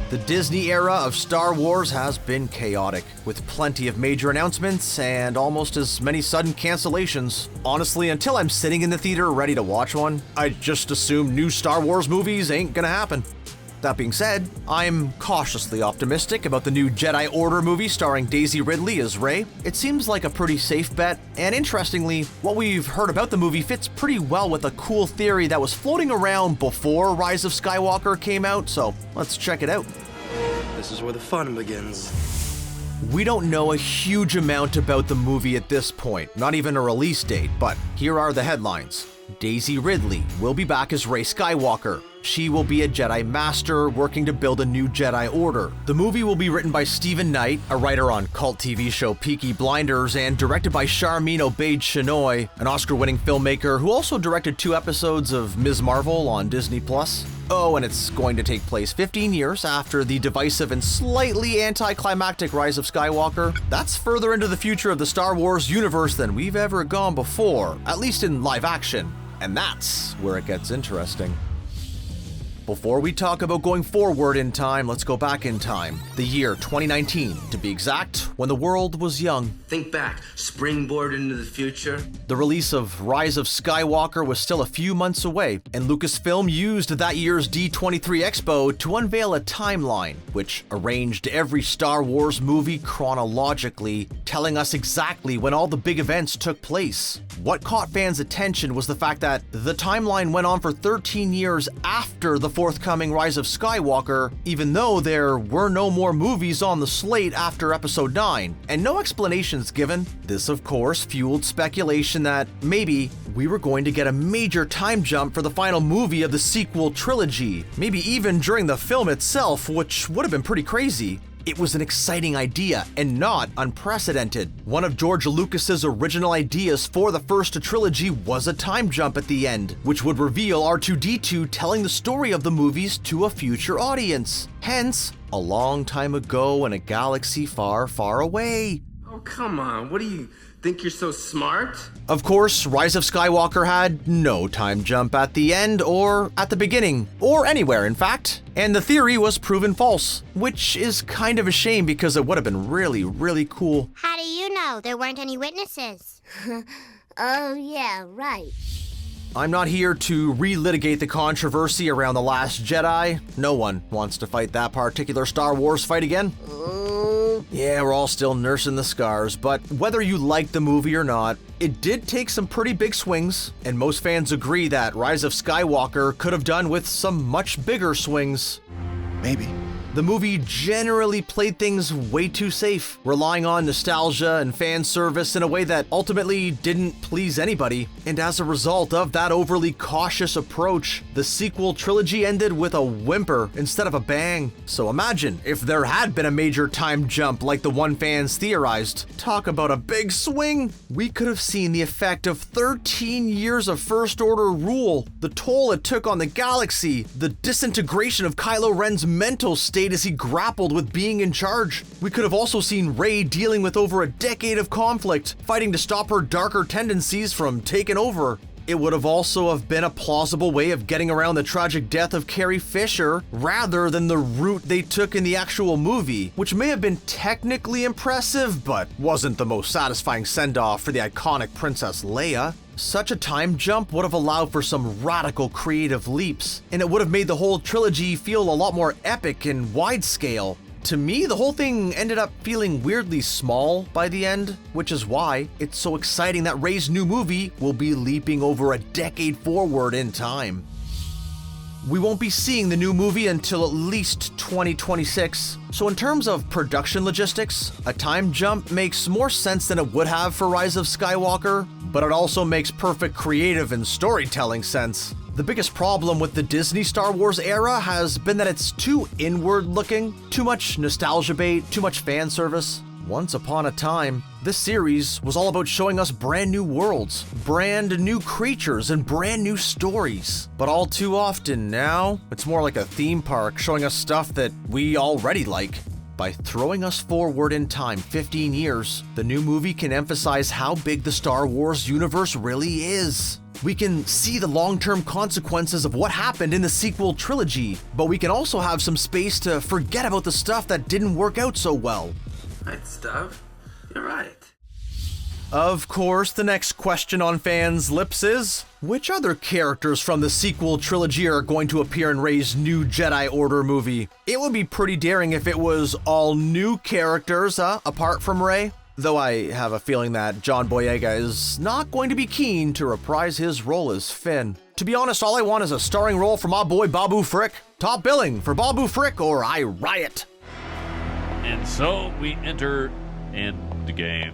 The Disney era of Star Wars has been chaotic, with plenty of major announcements and almost as many sudden cancellations. Honestly, until I'm sitting in the theater ready to watch one, I just assume new Star Wars movies ain't gonna happen. That being said, I'm cautiously optimistic about the new Jedi Order movie starring Daisy Ridley as Rey. It seems like a pretty safe bet, and interestingly, what we've heard about the movie fits pretty well with a cool theory that was floating around before Rise of Skywalker came out, so let's check it out. This is where the fun begins. We don't know a huge amount about the movie at this point, not even a release date, but here are the headlines. Daisy Ridley will be back as Rey Skywalker. She will be a Jedi Master working to build a new Jedi Order. The movie will be written by Stephen Knight, a writer on cult TV show Peaky Blinders, and directed by Charmin Obaid-Chinoy, an Oscar-winning filmmaker who also directed 2 episodes of Ms. Marvel on Disney+. Oh, and it's going to take place 15 years after the divisive and slightly anticlimactic Rise of Skywalker. That's further into the future of the Star Wars universe than we've ever gone before, at least in live action. And that's where it gets interesting. Before we talk about going forward in time, let's go back in time. The year 2019, to be exact, when the world was young. Think back, springboard into the future. The release of Rise of Skywalker was still a few months away, and Lucasfilm used that year's D23 Expo to unveil a timeline, which arranged every Star Wars movie chronologically, telling us exactly when all the big events took place. What caught fans' attention was the fact that the timeline went on for 13 years after the forthcoming Rise of Skywalker, even though there were no more movies on the slate after Episode 9, and no explanations given. This, of course, fueled speculation that maybe we were going to get a major time jump for the final movie of the sequel trilogy, maybe even during the film itself, which would have been pretty crazy. It was an exciting idea and not unprecedented. One of George Lucas's original ideas for the first trilogy was a time jump at the end, which would reveal R2-D2 telling the story of the movies to a future audience. Hence, a long time ago in a galaxy far, far away. Oh, come on. What do you think you're so smart? Of course, Rise of Skywalker had no time jump at the end or at the beginning, or anywhere in fact, and the theory was proven false, which is kind of a shame because it would have been really, really cool. How do you know there weren't any witnesses? Oh, yeah, right. I'm not here to relitigate the controversy around The Last Jedi. No one wants to fight that particular Star Wars fight again. Yeah, we're all still nursing the scars, but whether you like the movie or not, it did take some pretty big swings, and most fans agree that Rise of Skywalker could have done with some much bigger swings. Maybe. The movie generally played things way too safe, relying on nostalgia and fan service in a way that ultimately didn't please anybody. And as a result of that overly cautious approach, the sequel trilogy ended with a whimper instead of a bang. So imagine if there had been a major time jump like the one fans theorized. Talk about a big swing! We could have seen the effect of 13 years of First Order rule, the toll it took on the galaxy, the disintegration of Kylo Ren's mental state as he grappled with being in charge. We could have also seen Rey dealing with over a decade of conflict, fighting to stop her darker tendencies from taking over. It would have also have been a plausible way of getting around the tragic death of Carrie Fisher rather than the route they took in the actual movie, which may have been technically impressive, but wasn't the most satisfying send-off for the iconic Princess Leia. Such a time jump would have allowed for some radical creative leaps, and it would have made the whole trilogy feel a lot more epic and wide-scale. To me, the whole thing ended up feeling weirdly small by the end, which is why it's so exciting that Rey's new movie will be leaping over a decade forward in time. We won't be seeing the new movie until at least 2026, so in terms of production logistics, a time jump makes more sense than it would have for Rise of Skywalker, but it also makes perfect creative and storytelling sense. The biggest problem with the Disney Star Wars era has been that it's too inward-looking, too much nostalgia bait, too much fan service. Once upon a time, this series was all about showing us brand new worlds, brand new creatures, and brand new stories. But all too often now, it's more like a theme park showing us stuff that we already like. By throwing us forward in time 15 years, the new movie can emphasize how big the Star Wars universe really is. We can see the long-term consequences of what happened in the sequel trilogy, but we can also have some space to forget about the stuff that didn't work out so well. Right stuff. You're right. Of course, the next question on fans' lips is, which other characters from the sequel trilogy are going to appear in Rey's new Jedi Order movie? It would be pretty daring if it was all new characters, apart from Rey. Though I have a feeling that John Boyega is not going to be keen to reprise his role as Finn. To be honest, all I want is a starring role for my boy Babu Frick. Top billing for Babu Frick or I riot. And so we enter Endgame.